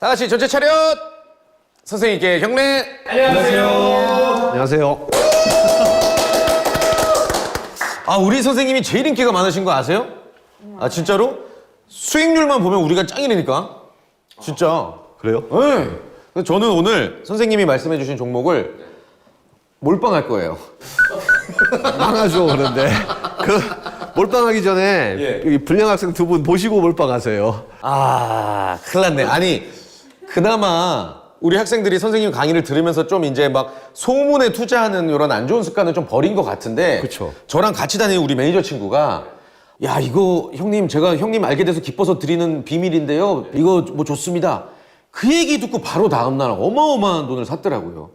다 같이 전체 차렷! 선생님께 경례! 안녕하세요. 안녕하세요. 아, 우리 선생님이 제일 인기가 많으신 거 아세요? 아, 진짜로? 수익률만 보면 우리가 짱이라니까. 진짜. 그래요? 네. 그래서 저는 오늘 선생님이 말씀해주신 종목을 몰빵할 거예요. 망하죠, 그런데. 몰빵하기 전에 여기 불량 학생 두 분 보시고 몰빵하세요. 아, 큰일 났네. 아니, 그나마 우리 학생들이 선생님 강의를 들으면서 좀 이제 막 소문에 투자하는 이런 안 좋은 습관을 좀 버린 것 같은데. 그쵸. 저랑 같이 다니는 우리 매니저 친구가 야, 이거 형님, 제가 형님 알게 돼서 기뻐서 드리는 비밀인데요. 이거 뭐 좋습니다. 그 얘기 듣고 바로 다음날 어마어마한 돈을 샀더라고요.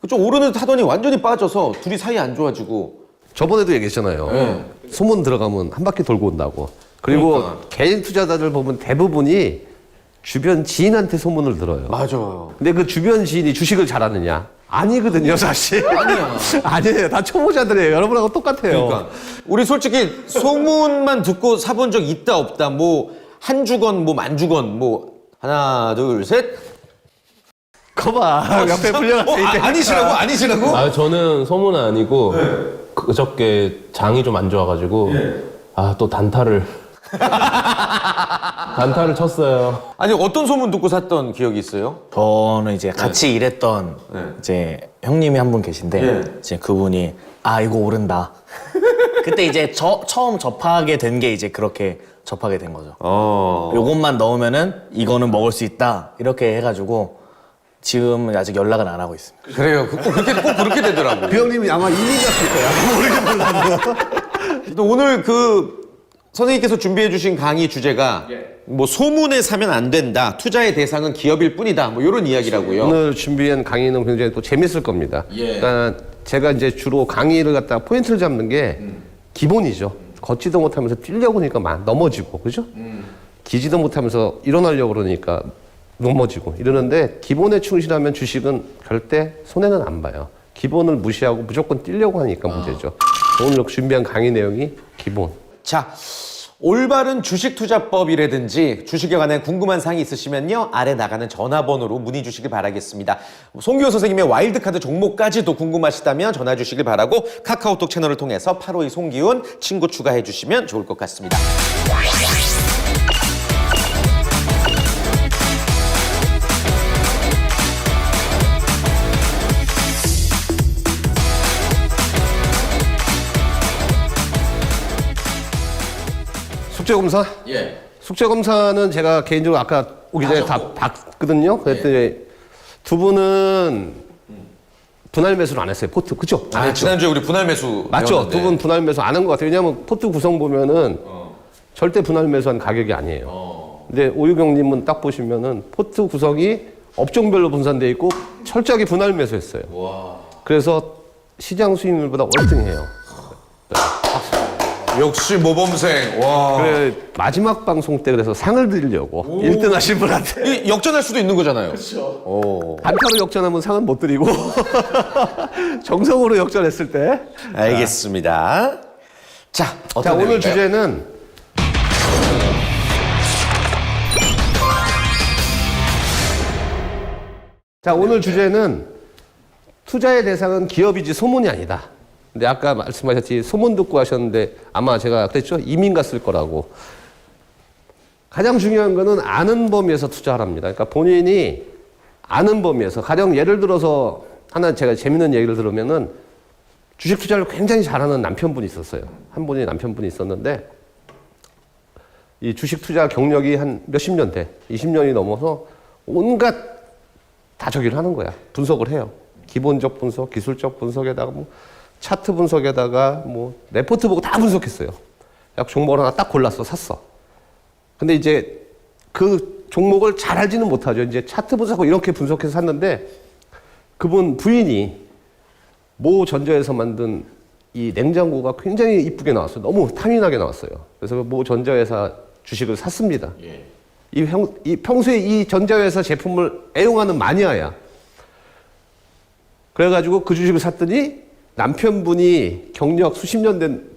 좀 오르는 듯 하더니 완전히 빠져서 둘이 사이 안 좋아지고. 저번에도 얘기했잖아요. 네. 소문 들어가면 한 바퀴 돌고 온다고. 그리고 그러니까. 개인 투자자들 보면 대부분이 주변 지인한테 소문을 들어요. 맞아요. 근데 그 주변 지인이 주식을 잘하느냐? 아니거든요, 사실. 아니야. 아니에요. 다 초보자들이에요. 여러분하고 똑같아요. 그러니까 우리 솔직히 소문만 듣고 사본 적 있다 없다 뭐 한 주건 뭐 만 주건 뭐 하나 둘 셋. 거봐. 옆에 불량 학생이 아니시라고? 아, 저는 소문은 아니고 그저께 장이 좀 안 좋아가지고 아, 또 단타를 쳤어요. 아니 어떤 소문 듣고 샀던 기억이 있어요? 저는 이제 같이 일했던 이제 형님이 한 분 계신데 이제 그분이 아 이거 오른다. 그때 이제 처음 접하게 된 게 이제 그렇게 접하게 된 거죠. 요것만 넣으면은 이거는 먹을 수 있다 이렇게 해가지고 지금은 아직 연락은 안 하고 있습니다. 그래요. 꼭 그렇게 되더라고. 그 형님이 아마 이민 갔을 거야. 모르게 몰라도. 또 오늘 그 선생님께서 준비해 주신 강의 주제가 뭐 소문에 사면 안 된다. 투자의 대상은 기업일 뿐이다. 뭐 이런 이야기라고요. 오늘 준비한 강의는 굉장히 또 재밌을 겁니다. 일단 제가 이제 주로 강의를 갖다가 포인트를 잡는 게 기본이죠. 걷지도 못하면서 뛰려고 하니까 넘어지고, 그죠? 기지도 못하면서 일어나려고 그러니까 넘어지고 이러는데 기본에 충실하면 주식은 절대 손해는 안 봐요. 기본을 무시하고 무조건 뛰려고 하니까 문제죠. 오늘 준비한 강의 내용이 기본. 자, 올바른 주식 투자법이라든지 주식에 관한 궁금한 사항이 있으시면요. 아래 나가는 전화번호로 문의 주시길 바라겠습니다. 송기호 선생님의 와일드카드 종목까지도 궁금하시다면 전화 주시길 바라고 카카오톡 채널을 통해서 852 송기훈 친구 추가해 주시면 좋을 것 같습니다. 숙제검사? 예. 숙제검사는 제가 개인적으로 아까 오기 전에 다 봤거든요. 그랬더니 두 분은 분할 매수를 안 했어요. 포트. 그죠? 안 했죠? 지난주에 우리 분할 매수 맞죠? 배웠는데. 두 분 분할 매수 안 한 것 같아요. 왜냐하면 포트 구성 보면은 절대 분할 매수한 가격이 아니에요. 근데 오유경님은 딱 보시면은 포트 구성이 업종별로 분산돼 있고 철저하게 분할 매수했어요. 그래서 시장 수익률보다 월등해요. 역시 모범생. 와. 그래 마지막 방송 때 그래서 상을 드리려고 1등 하신 분한테 이 역전할 수도 있는 거잖아요. 그렇죠. 단타로 역전하면 상은 못 드리고 정성으로 역전했을 때. 알겠습니다. 자, 자 어떤 오늘 내용인가요? 주제는 투자의 대상은 기업이지 소문이 아니다. 근데 아까 말씀하셨지 소문 듣고 하셨는데 아마 제가 그랬죠? 이민 갔을 거라고. 가장 중요한 거는 아는 범위에서 투자하랍니다. 그러니까 본인이 아는 범위에서 가령 예를 들어서 하나 제가 재밌는 얘기를 들으면은 주식 투자를 굉장히 잘하는 남편분이 있었어요. 한 분이 남편분이 있었는데 이 주식 투자 경력이 한 몇십 년 돼. 20년이 넘어서 온갖 다 저기를 하는 거야. 분석을 해요. 기본적 분석, 기술적 분석에다가 뭐 차트 분석에다가 뭐 레포트 보고 다 분석했어요. 약 종목을 하나 딱 골랐어, 샀어. 근데 이제 그 종목을 잘 알지는 못하죠. 이제 차트 분석하고 이렇게 분석해서 샀는데 그분 부인이 모 전자에서 만든 이 냉장고가 굉장히 이쁘게 나왔어요. 너무 탐이 나게 나왔어요. 그래서 모 전자회사 주식을 샀습니다. 이 평소에 이 전자회사 제품을 애용하는 마니아야. 그래가지고 그 주식을 샀더니 남편분이 경력 수십 년 된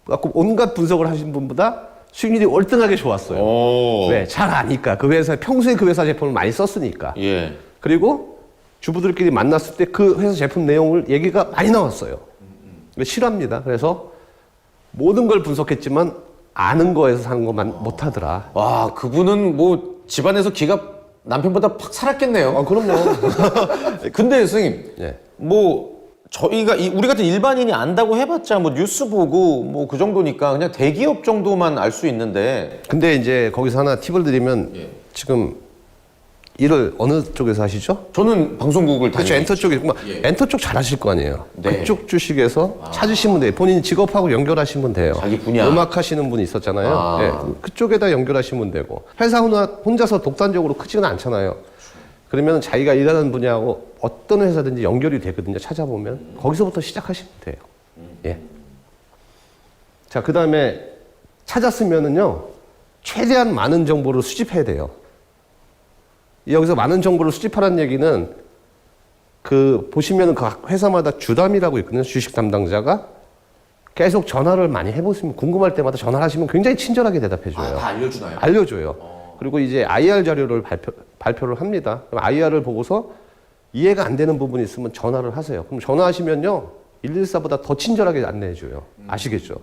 갖고 온갖 분석을 하신 분보다 수익률이 월등하게 좋았어요. 오. 왜? 잘 아니까. 그 회사, 평소에 그 회사 제품을 많이 썼으니까. 예. 그리고 주부들끼리 만났을 때 그 회사 제품 내용을 얘기가 많이 나왔어요. 싫어합니다. 그래서 모든 걸 분석했지만 아는 거에서 사는 것만 못하더라. 와, 그분은 뭐 집안에서 기가 남편보다 팍 살았겠네요. 그럼요. 근데 선생님, 예. 뭐 저희가 우리 같은 일반인이 안다고 해봤자 뭐 뉴스 보고 뭐 그 정도니까 그냥 대기업 정도만 알 수 있는데. 근데 이제 거기서 하나 팁을 드리면 지금 일을 어느 쪽에서 하시죠? 저는 방송국을 그렇죠. 다니고 엔터 쪽에 엔터 쪽 잘하실 거 아니에요. 네. 그쪽 주식에서 찾으시면 돼요. 본인 직업하고 연결하시면 돼요. 자기 분야. 음악 하시는 분이 있었잖아요. 예, 그쪽에다 연결하시면 되고 회사 혼자서 독단적으로 크지는 않잖아요. 그러면 자기가 일하는 분야하고 어떤 회사든지 연결이 되거든요. 찾아보면 거기서부터 시작하시면 돼요. 예. 자, 그 다음에 찾았으면은요 최대한 많은 정보를 수집해야 돼요. 여기서 많은 정보를 수집하라는 얘기는 그 보시면 각 회사마다 주담이라고 있거든요. 주식 담당자가 계속 전화를 많이 해보시면 궁금할 때마다 전화를 하시면 굉장히 친절하게 대답해줘요. 다 알려주나요? 알려줘요. 그리고 이제 IR 자료를 발표를 합니다. 그럼 IR을 보고서 이해가 안 되는 부분이 있으면 전화를 하세요. 그럼 전화하시면요 114보다 더 친절하게 안내해줘요. 아시겠죠?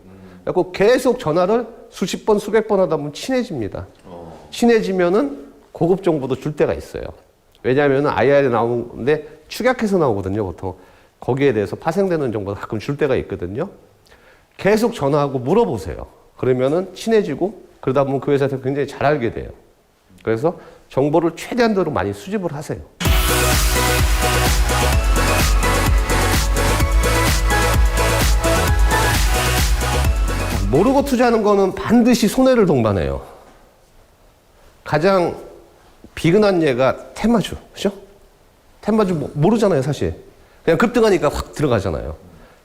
그래서 계속 전화를 수십 번, 수백 번 하다 보면 친해집니다. 친해지면은 고급 정보도 줄 때가 있어요. 왜냐하면 IR에 나오는데 축약해서 나오거든요, 보통. 거기에 대해서 파생되는 정보가 가끔 줄 때가 있거든요. 계속 전화하고 물어보세요. 그러면은 친해지고 그러다 보면 그 회사에서 굉장히 잘 알게 돼요. 그래서 정보를 최대한도로 많이 수집을 하세요. 모르고 투자하는 거는 반드시 손해를 동반해요. 가장 비근한 예가 테마주, 그죠? 테마주 모르잖아요, 사실. 그냥 급등하니까 확 들어가잖아요.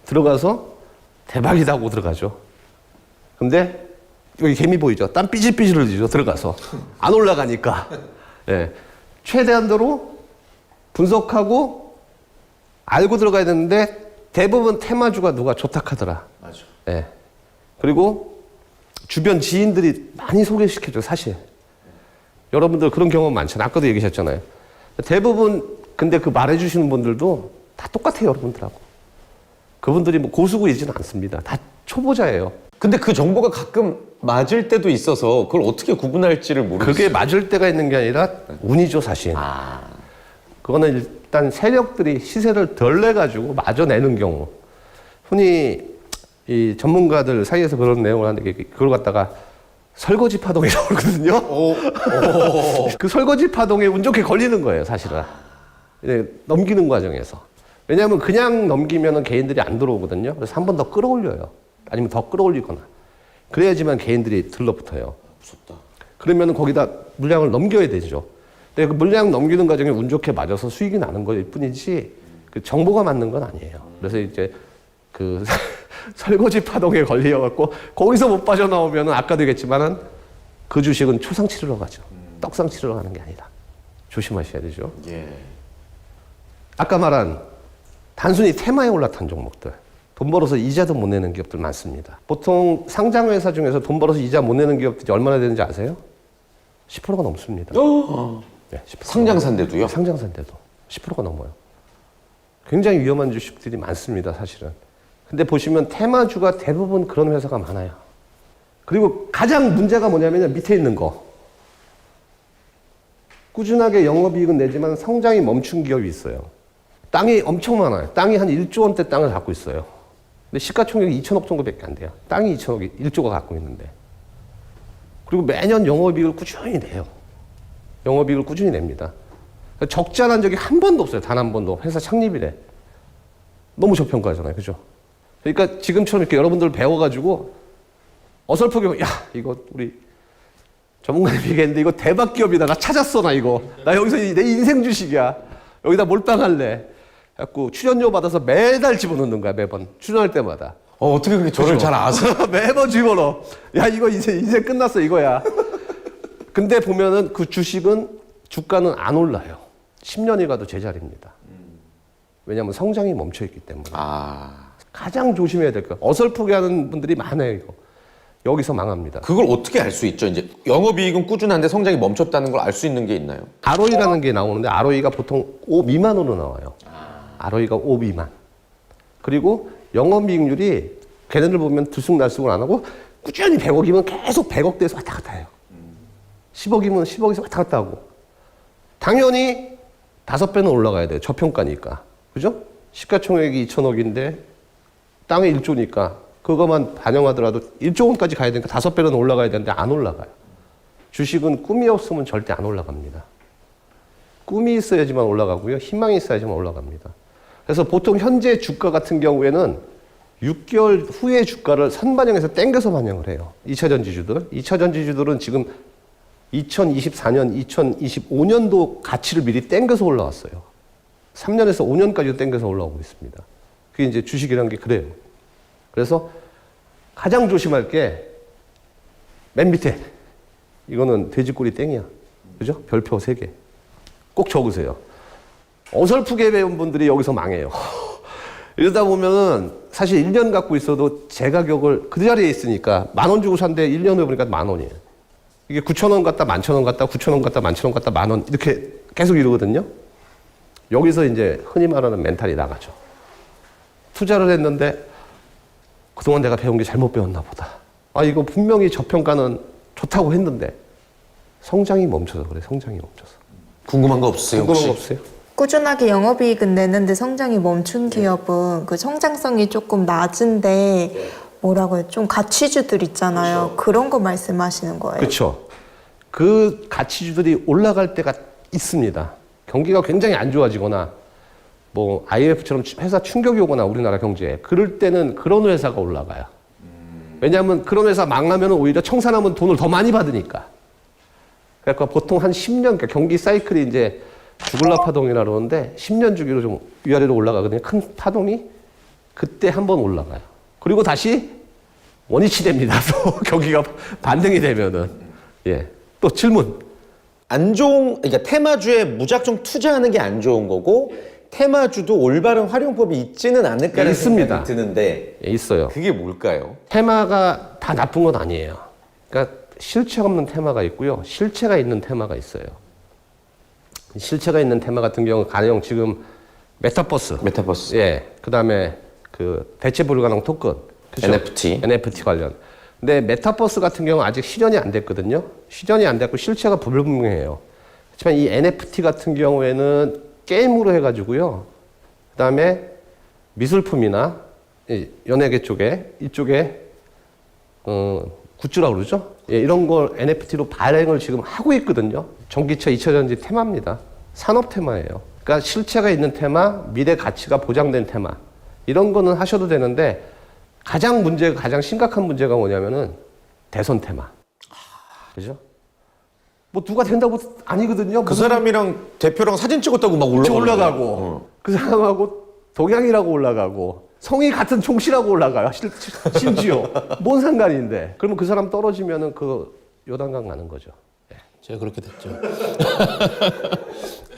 들어가서 대박이다 하고 들어가죠. 근데 여기 개미 보이죠? 땀 삐질삐질 흘리죠, 들어가서. 안 올라가니까. 예. 최대한도로 분석하고 알고 들어가야 되는데 대부분 테마주가 누가 좋다 하더라. 맞아. 예. 그리고 주변 지인들이 많이 소개시켜줘, 사실. 여러분들 그런 경험 많잖아요. 아까도 얘기하셨잖아요. 대부분 근데 그 말해주시는 분들도 다 똑같아요, 여러분들하고. 그분들이 뭐 고수구이지는 않습니다. 다 초보자예요. 근데 그 정보가 가끔 맞을 때도 있어서 그걸 어떻게 구분할지를 모르겠어요. 그게 맞을 때가 있는 게 아니라 운이죠, 사실. 그거는 일단 세력들이 시세를 덜 내가지고 마저 내는 경우. 흔히 이 전문가들 사이에서 그런 내용을 하는데 그걸 갖다가 설거지 파동이라고 그러거든요. 그 설거지 파동에 운 좋게 걸리는 거예요, 사실은. 넘기는 과정에서. 왜냐하면 그냥 넘기면 개인들이 안 들어오거든요. 그래서 한 번 더 끌어올려요. 아니면 더 끌어올리거나. 그래야지만 개인들이 들러붙어요. 무섭다. 그러면 거기다 물량을 넘겨야 되죠. 근데 그 물량 넘기는 과정에 운 좋게 맞아서 수익이 나는 거일 뿐이지 그 정보가 맞는 건 아니에요. 그래서 이제 그 설거지 파동에 걸려갖고 거기서 못 빠져나오면 아까도 얘기했지만은 그 주식은 초상 치르러 가죠. 떡상 치르러 가는 게 아니다. 조심하셔야 되죠. 예. 아까 말한 단순히 테마에 올라탄 종목들. 돈 벌어서 이자도 못 내는 기업들 많습니다. 보통 상장회사 중에서 돈 벌어서 이자 못 내는 기업들이 얼마나 되는지 아세요? 10%가 넘습니다. 네, 10%가 상장사인데도요? 상장사인데도 10%가 넘어요. 굉장히 위험한 주식들이 많습니다, 사실은. 근데 보시면 테마주가 대부분 그런 회사가 많아요. 그리고 가장 문제가 뭐냐면 밑에 있는 거. 꾸준하게 영업이익은 내지만 성장이 멈춘 기업이 있어요. 땅이 엄청 많아요. 땅이 한 1조 원대 땅을 갖고 있어요. 근데 시가총액이 2천억 정도밖에 안 돼요. 땅이 2천억이 1조가 갖고 있는데. 그리고 매년 영업이익을 꾸준히 내요. 영업이익을 꾸준히 냅니다. 적자난 적이 한 번도 없어요. 단 한 번도. 회사 창립 이래. 너무 저평가잖아요. 그죠? 그러니까 지금처럼 이렇게 여러분들 배워가지고 어설프게, 야, 이거 우리 전문가님 얘기했는데 이거 대박 기업이다. 나 찾았어, 나 이거. 나 여기서 내 인생 주식이야. 여기다 몰빵할래. 그래갖고 출연료 받아서 매달 집어넣는 거야, 매번. 출연할 때마다. 어떻게 그렇게 저를 잘 아세요? 매번 집어넣어. 야, 이거 인생 끝났어, 이거야. 근데 보면은 그 주식은 주가는 안 올라요. 10년이 가도 제자리입니다. 왜냐하면 성장이 멈춰있기 때문에. 가장 조심해야 될 거. 어설프게 하는 분들이 많아요, 이거. 여기서 망합니다. 그걸 어떻게 알 수 있죠? 이제 영업이익은 꾸준한데 성장이 멈췄다는 걸 알 수 있는 게 있나요? ROE라는 게 나오는데 ROE가 보통 5 미만으로 나와요. ROE가 5 미만. 그리고 영업이익률이 걔네들 보면 들쑥날쑥을 안 하고 꾸준히 100억이면 계속 100억대에서 왔다 갔다 해요. 10억이면 10억에서 왔다 갔다 하고. 당연히 5배는 올라가야 돼요. 저평가니까. 그죠? 시가총액이 2천억인데 땅에 1조니까 그것만 반영하더라도 1조 원까지 가야 되니까 5배는 올라가야 되는데 안 올라가요. 주식은 꿈이 없으면 절대 안 올라갑니다. 꿈이 있어야지만 올라가고요. 희망이 있어야지만 올라갑니다. 그래서 보통 현재 주가 같은 경우에는 6개월 후의 주가를 선반영해서 땡겨서 반영을 해요. 2차 전지주들. 2차 전지주들은 지금 2024년, 2025년도 가치를 미리 땡겨서 올라왔어요. 3년에서 5년까지 땡겨서 올라오고 있습니다. 그게 이제 주식이라는 게 그래요. 그래서 가장 조심할 게 맨 밑에 이거는 돼지꼬리 땡이야. 그죠? 별표 3개. 꼭 적으세요. 어설프게 배운 분들이 여기서 망해요. 이러다 보면은 사실 1년 갖고 있어도 제 가격을 그 자리에 있으니까 10,000원 주고 샀는데 1년 후에 보니까 10,000원이에요. 이게 9,000원 갔다 11,000원 갔다 9,000원 갔다 11,000원 갔다 10,000원 이렇게 계속 이러거든요. 여기서 이제 흔히 말하는 멘탈이 나가죠. 투자를 했는데 그동안 내가 배운 게 잘못 배웠나 보다. 아, 이거 분명히 저평가는 좋다고 했는데 성장이 멈춰서 그래. 성장이 멈춰서. 궁금한 거 없으세요? 궁금한 거 혹시? 없어요? 꾸준하게 영업이익은 내는데 성장이 멈춘 기업은 그 성장성이 조금 낮은데 뭐라고요? 좀 가치주들 있잖아요. 그런 거 말씀하시는 거예요. 그렇죠. 그 가치주들이 올라갈 때가 있습니다. 경기가 굉장히 안 좋아지거나 뭐 IMF처럼 회사 충격이 오거나 우리나라 경제에 그럴 때는 그런 회사가 올라가요. 왜냐하면 그런 회사 망하면 오히려 청산하면 돈을 더 많이 받으니까. 그러니까 보통 한 10년, 그러니까 경기 사이클이 이제 주글라 파동이라 그러는데 10년 주기로 좀 위아래로 올라가거든요. 큰 파동이 그때 한번 올라가요. 그리고 다시 원위치 됩니다. 또 경기가 반등이 되면은. 예. 또 질문. 안 좋은, 그러니까 테마주에 무작정 투자하는 게 안 좋은 거고 테마주도 올바른 활용법이 있지는 않을까라는 있습니다. 생각이 드는데 예, 있어요. 그게 뭘까요? 테마가 다 나쁜 건 아니에요. 그러니까 실체 없는 테마가 있고요. 실체가 있는 테마가 있어요. 실체가 있는 테마 같은 경우 가령 지금 메타버스. 예. 그다음에 그 대체 불가능 토큰. 그쵸? NFT 관련. 근데 메타버스 같은 경우 아직 실현이 안 됐거든요. 실현이 안 됐고 실체가 불분명해요. 하지만 이 NFT 같은 경우에는 게임으로 해가지고요. 그다음에 미술품이나 연예계 쪽에 이쪽에 굿즈라고 그러죠. 예, 이런 걸 NFT로 발행을 지금 하고 있거든요. 전기차 2차전지 테마입니다. 산업 테마예요. 그러니까 실체가 있는 테마, 미래 가치가 보장된 테마. 이런 거는 하셔도 되는데 가장 심각한 문제가 뭐냐면은 대선 테마. 그죠? 뭐 누가 된다고 아니거든요. 그 사람이랑 대표랑 사진 찍었다고 막 올라가고 그 사람하고 동양이라고 올라가고 성이 같은 총씨라고 올라가요. 심지어 뭔 상관인데. 그러면 그 사람 떨어지면은 그 요단강 나는 거죠. 제가 그렇게 됐죠.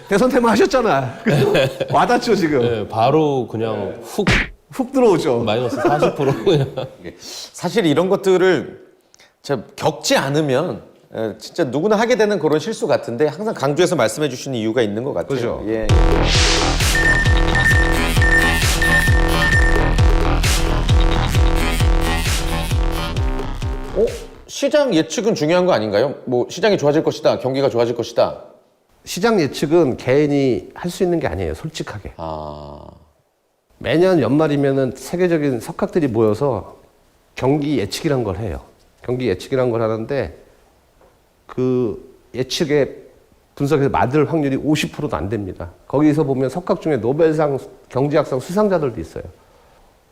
대선 테마 하셨잖아. 와닿죠 지금. 네, 바로 그냥 훅 들어오죠. 마이너스 40% 그냥. 사실 이런 것들을 제가 겪지 않으면 진짜 누구나 하게 되는 그런 실수 같은데 항상 강조해서 말씀해 주시는 이유가 있는 것 같아요. 그죠. 예. 시장 예측은 중요한 거 아닌가요? 뭐 시장이 좋아질 것이다, 경기가 좋아질 것이다. 시장 예측은 개인이 할 수 있는 게 아니에요. 솔직하게. 아, 매년 연말이면은 세계적인 석학들이 모여서 경기 예측이란 걸 해요. 경기 예측이란 걸 하는데 그 예측의 분석에서 맞을 확률이 50%도 안 됩니다. 거기서 보면 석학 중에 노벨상 경제학상 수상자들도 있어요.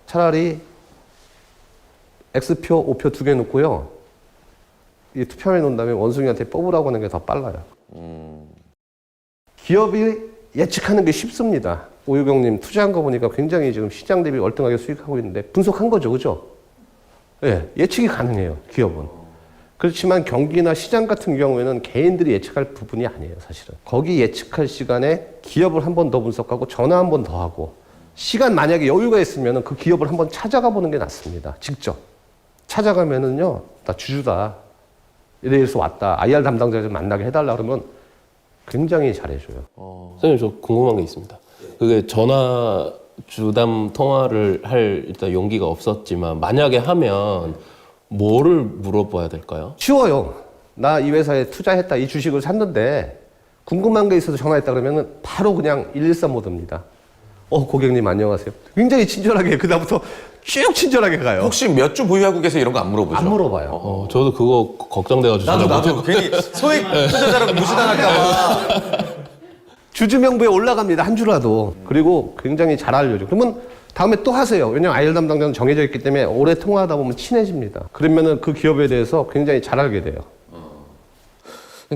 차라리 X표, O표 2개 놓고요. 이 투표해 놓은 다음에 원숭이한테 뽑으라고 하는 게 더 빨라요. 기업이 예측하는 게 쉽습니다. 오유경님 투자한 거 보니까 굉장히 지금 시장 대비 월등하게 수익하고 있는데 분석한 거죠, 그죠? 예, 예측이 가능해요, 기업은. 그렇지만 경기나 시장 같은 경우에는 개인들이 예측할 부분이 아니에요, 사실은. 거기 예측할 시간에 기업을 한 번 더 분석하고 전화 한 번 더 하고 시간 만약에 여유가 있으면 그 기업을 한번 찾아가 보는 게 낫습니다, 직접. 찾아가면은요, 나 주주다. 이래서 왔다. IR 담당자 좀 만나게 해달라 그러면 굉장히 잘해줘요. 선생님, 저 궁금한 게 있습니다. 그게 전화 주담 통화를 할 일단 용기가 없었지만 만약에 하면 뭐를 물어봐야 될까요? 쉬워요. 나 이 회사에 투자했다. 이 주식을 샀는데 궁금한 게 있어서 전화했다 그러면은 바로 그냥 113 모드입니다. 고객님 안녕하세요. 굉장히 친절하게 그다음부터 쭉 친절하게 가요. 혹시 몇 주 보유하고 계세요? 이런 거 안 물어보죠? 안 물어봐요. 저도 그거 걱정돼가지고 나도 괜히 소액 투자자라고 무시당할까봐. 주주 명부에 올라갑니다. 한 주라도. 그리고 굉장히 잘 알려줘. 그러면 다음에 또 하세요. 왜냐면 IR 담당자는 정해져 있기 때문에 오래 통화하다 보면 친해집니다. 그러면은 그 기업에 대해서 굉장히 잘 알게 돼요.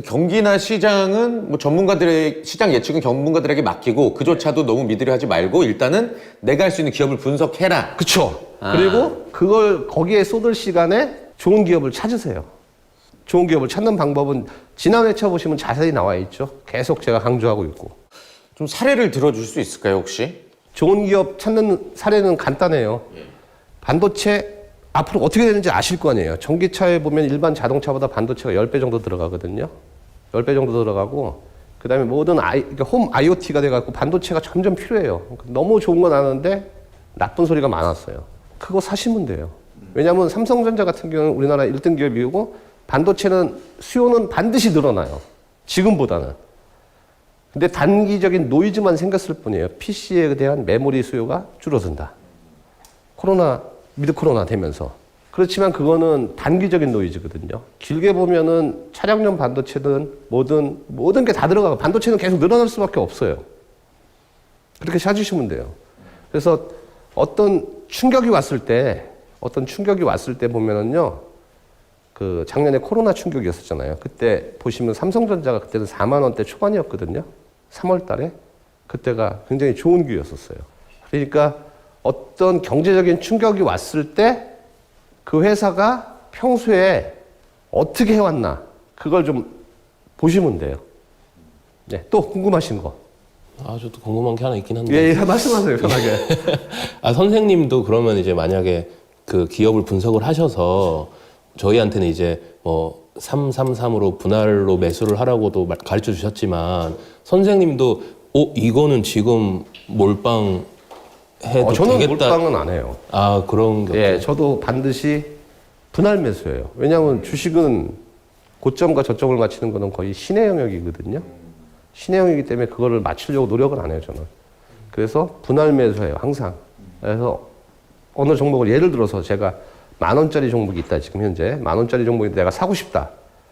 경기나 시장은 뭐 전문가들의 시장 예측은 전문가들에게 맡기고 그조차도 너무 믿으려 하지 말고 일단은 내가 할 수 있는 기업을 분석해라. 그쵸. 그리고 그걸 거기에 쏟을 시간에 좋은 기업을 찾으세요. 좋은 기업을 찾는 방법은 지난 회차 보시면 자세히 나와 있죠. 계속 제가 강조하고 있고. 좀 사례를 들어줄 수 있을까요, 혹시? 좋은 기업 찾는 사례는 간단해요. 반도체 앞으로 어떻게 되는지 아실 거 아니에요. 전기차에 보면 일반 자동차보다 반도체가 10배 정도 들어가거든요. 10배 정도 들어가고 그다음에 모든 그러니까 홈 IoT가 돼갖고 반도체가 점점 필요해요. 너무 좋은 건 아는데 나쁜 소리가 많았어요. 그거 사시면 돼요. 왜냐하면 삼성전자 같은 경우는 우리나라 1등 기업이고 반도체는 수요는 반드시 늘어나요. 지금보다는. 근데 단기적인 노이즈만 생겼을 뿐이에요. PC에 대한 메모리 수요가 줄어든다. 미드 코로나 되면서. 그렇지만 그거는 단기적인 노이즈거든요. 길게 보면은 차량용 반도체든 모든 게 다 들어가고 반도체는 계속 늘어날 수밖에 없어요. 그렇게 찾으시면 돼요. 그래서 어떤 충격이 왔을 때 보면은요, 그 작년에 코로나 충격이었었잖아요. 그때 보시면 삼성전자가 그때는 4만 원대 초반이었거든요. 3월 달에. 그때가 굉장히 좋은 기회였었어요. 그러니까 어떤 경제적인 충격이 왔을 때 그 회사가 평소에 어떻게 해왔나 그걸 좀 보시면 돼요. 네, 또 궁금하신 거. 저도 궁금한 게 하나 있긴 한데. 예, 말씀하세요, 편하게. 선생님도 그러면 이제 만약에 그 기업을 분석을 하셔서 저희한테는 이제 뭐 333으로 분할로 매수를 하라고도 가르쳐 주셨지만 선생님도 이거는 지금 몰빵 해도 저는 되겠다. 몰빵은 안 해요. 그런 게. 예, 저도 반드시 분할 매수예요. 왜냐하면 주식은 고점과 저점을 맞추는 거는 거의 신의 영역이거든요. 신의 영역이기 때문에 그거를 맞추려고 노력은 안 해요, 저는. 그래서 분할 매수해요, 항상. 그래서 어느 종목을 예를 들어서 제가 10,000원짜리 종목이 있다, 지금 현재. 10,000원짜리 종목인데 내가 사고 싶다.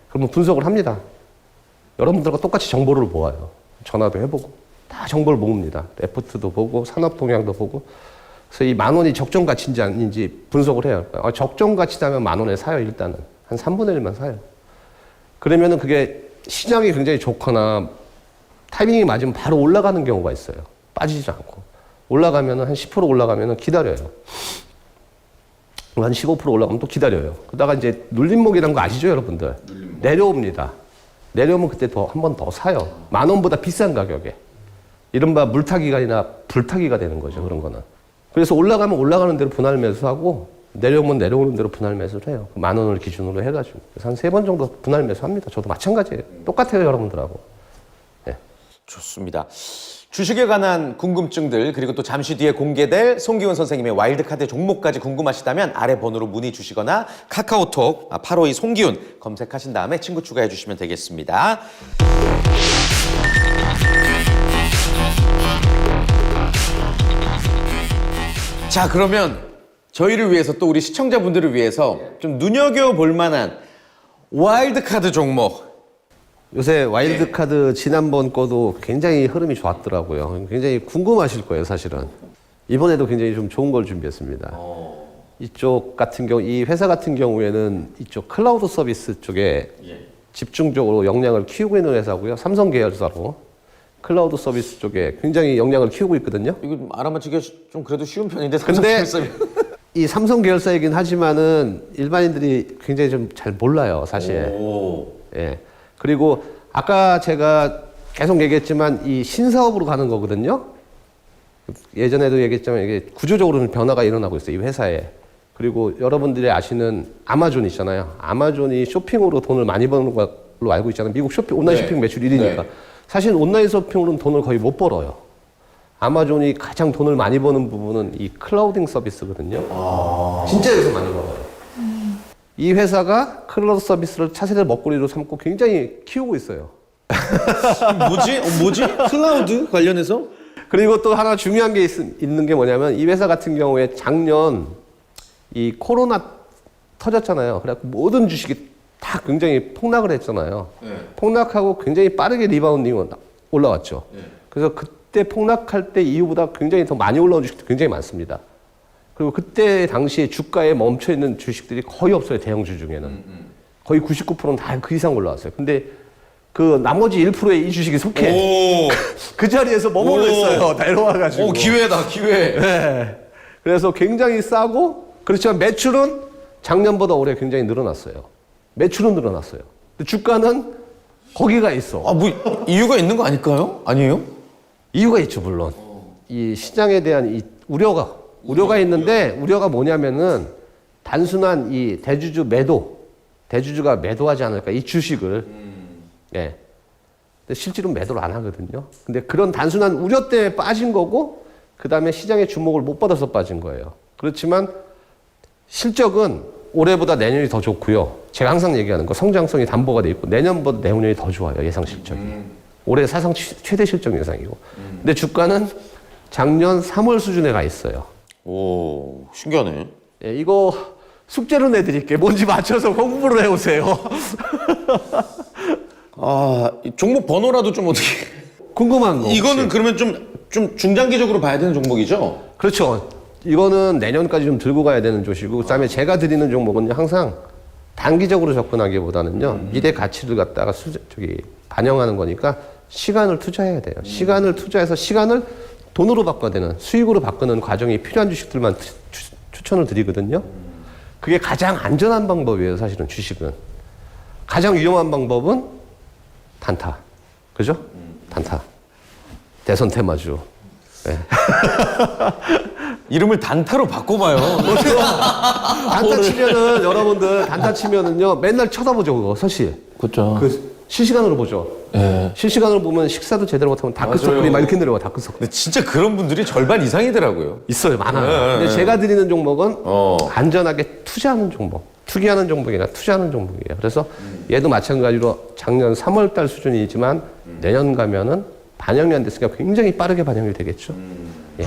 그러면 분석을 합니다. 여러분들과 똑같이 정보를 모아요. 전화도 해보고. 다 정보를 모읍니다. 레포트도 보고 산업 동향도 보고. 그래서 이 10,000원이 적정 가치인지 아닌지 분석을 해요. 적정 가치다면 10,000원에 사요. 일단은 한 3분의 1만 사요. 그러면은 그게 시장이 굉장히 좋거나 타이밍이 맞으면 바로 올라가는 경우가 있어요. 빠지지 않고 올라가면은 한 10% 올라가면은 기다려요. 한 15% 올라가면 또 기다려요. 그러다가 이제 눌림목이라는 거 아시죠, 여러분들? 내려옵니다. 내려오면 그때 한 번 더 사요. 10,000원보다 비싼 가격에. 이른바 물타기가 아니라 불타기가 되는 거죠, 그런 거는. 그래서 올라가면 올라가는 대로 분할 매수하고 내려오면 내려오는 대로 분할 매수를 해요. 10,000원을 기준으로 해가지고. 그래서 한 3번 정도 분할 매수합니다. 저도 마찬가지예요. 똑같아요, 여러분들하고. 네. 좋습니다. 주식에 관한 궁금증들 그리고 또 잠시 뒤에 공개될 송기훈 선생님의 와일드카드 종목까지 궁금하시다면 아래 번호로 문의 주시거나 카카오톡 852 송기훈 검색하신 다음에 친구 추가해 주시면 되겠습니다. 자, 그러면 저희를 위해서 또 우리 시청자분들을 위해서 좀 눈여겨볼 만한 와일드카드 종목. 요새 와일드카드 지난번 거도 굉장히 흐름이 좋았더라고요. 굉장히 궁금하실 거예요, 사실은. 이번에도 굉장히 좀 좋은 걸 준비했습니다. 이쪽 같은 경우, 이 회사 같은 경우에는 이쪽 클라우드 서비스 쪽에 집중적으로 역량을 키우고 있는 회사고요. 삼성 계열사로 클라우드 서비스 쪽에 굉장히 역량을 키우고 있거든요. 이거 알아맞히기가 좀 그래도 쉬운 편인데 근데 이 삼성 계열사이긴 하지만은 일반인들이 굉장히 좀 잘 몰라요, 사실. 예. 그리고 아까 제가 계속 얘기했지만 이 신사업으로 가는 거거든요. 예전에도 얘기했지만 이게 구조적으로 변화가 일어나고 있어요, 이 회사에. 그리고 여러분들이 아시는 아마존 있잖아요. 아마존이 쇼핑으로 돈을 많이 버는 걸로 알고 있잖아요. 미국 온라인 쇼핑 매출 1위니까. 사실 온라인 쇼핑으로는 돈을 거의 못 벌어요. 아마존이 가장 돈을 많이 버는 부분은 이 클라우딩 서비스거든요. 진짜 여기서 많이 벌어요. 이 회사가 클라우드 서비스를 차세대 먹거리로 삼고 굉장히 키우고 있어요. 뭐지? 클라우드 관련해서? 그리고 또 하나 중요한 게 있는 게 뭐냐면 이 회사 같은 경우에 작년 이 코로나 터졌잖아요. 그래갖고 모든 주식이 다 굉장히 폭락을 했잖아요. 폭락하고 굉장히 빠르게 리바운딩 올라왔죠. 그래서 그때 폭락할 때 이후보다 굉장히 더 많이 올라온 주식도 굉장히 많습니다. 그리고 그때 당시에 주가에 멈춰있는 주식들이 거의 없어요. 대형주 중에는. 거의 99%는 다 그 이상 올라왔어요. 근데 그 나머지 1%의 이 주식이 속해. 그 자리에서 머물러 있어요. 내려와가지고. 기회다, 기회. 네. 그래서 굉장히 싸고, 그렇지만 매출은 작년보다 올해 굉장히 늘어났어요. 매출은 늘어났어요. 근데 주가는 거기가 있어. 아, 뭐, 이유가 있는 거 아닐까요? 아니에요? 이유가 있죠, 물론. 이 시장에 대한 이 우려가 있는데, 우려가 뭐냐면은 단순한 이 대주주가 매도하지 않을까, 이 주식을. 예. 근데 실제로 매도를 안 하거든요. 근데 그런 단순한 우려 때문에 빠진 거고, 그 다음에 시장의 주목을 못 받아서 빠진 거예요. 그렇지만 실적은 올해보다 내년이 더 좋고요. 제가 항상 얘기하는 거 성장성이 담보가 돼 있고 내년보다 내후년이 더 좋아요. 예상 실적이. 올해 사상 최대 실적 예상이고. 근데 주가는 작년 3월 수준에 가 있어요. 오, 신기하네. 예, 이거 숙제로 내드릴게요. 뭔지 맞춰서 공부를 해오세요. 아, 이 종목 번호라도 좀 어떻게. 궁금한 거. 이거는 그러면 좀 중장기적으로 봐야 되는 종목이죠? 그렇죠. 이거는 내년까지 좀 들고 가야 되는 조시고, 그다음에 제가 드리는 종목은 항상 단기적으로 접근하기보다는요, 미래 가치를 갖다가 반영하는 거니까 시간을 투자해야 돼요. 시간을 투자해서 시간을 돈으로 바꿔야 되는, 수익으로 바꾸는 과정이 필요한 주식들만 추천을 드리거든요. 그게 가장 안전한 방법이에요, 사실은 주식은. 가장 위험한 방법은 단타. 그죠? 단타. 대선 테마주. 네. 이름을 단타로 바꿔봐요. 단타 치면은, 여러분들, 단타 치면은요, 맨날 쳐다보죠, 그거, 사실. 그렇죠. 실시간으로 보죠. 예. 실시간으로 보면 식사도 제대로 못하면 다크서클이 막 이렇게 내려와, 다크서클. 근데 진짜 그런 분들이 절반 이상이더라고요. 있어요, 많아요. 근데 제가 드리는 종목은 안전하게 투자하는 종목. 투기하는 종목이나 투자하는 종목이에요. 그래서 얘도 마찬가지로 작년 3월 달 수준이지만 내년 가면은 반영이 안 됐으니까 굉장히 빠르게 반영이 되겠죠. 예.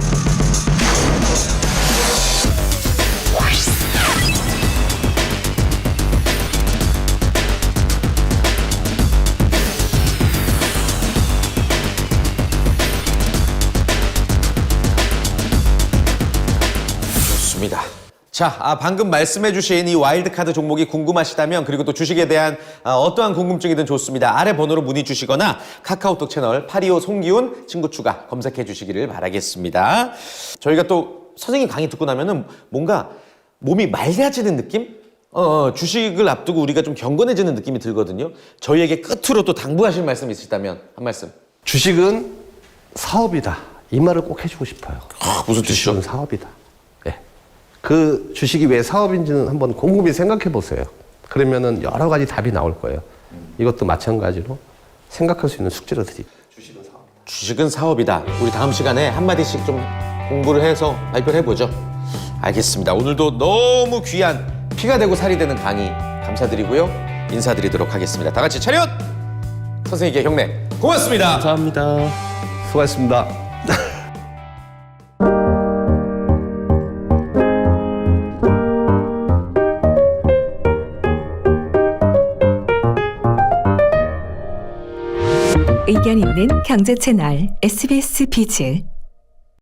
좋습니다. 자, 방금 말씀해주신 이 와일드카드 종목이 궁금하시다면, 그리고 또 주식에 대한 어떠한 궁금증이든 좋습니다. 아래 번호로 문의 주시거나 카카오톡 채널 825 송기훈 친구 추가 검색해 주시기를 바라겠습니다. 저희가 또 선생님 강의 듣고 나면은 뭔가 몸이 맑아지는 느낌? 주식을 앞두고 우리가 좀 경건해지는 느낌이 들거든요. 저희에게 끝으로 또 당부하실 말씀 있으시다면 한 말씀. 주식은 사업이다. 이 말을 꼭 해주고 싶어요. 무슨 주식은 사업이다. 네. 그 주식이 왜 사업인지는 한번 곰곰이 생각해 보세요. 그러면은 여러 가지 답이 나올 거예요. 이것도 마찬가지로 생각할 수 있는 숙제로 드립니다. 주식은 사업이다. 우리 다음 시간에 한마디씩 좀 공부를 해서 발표를 해보죠. 알겠습니다. 오늘도 너무 귀한 피가 되고 살이 되는 강의 감사드리고요. 인사드리도록 하겠습니다. 다 같이 차렷! 선생님께 경례 고맙습니다. 감사합니다. 수고하셨습니다. 의견 있는 경제 채널 SBS 비즈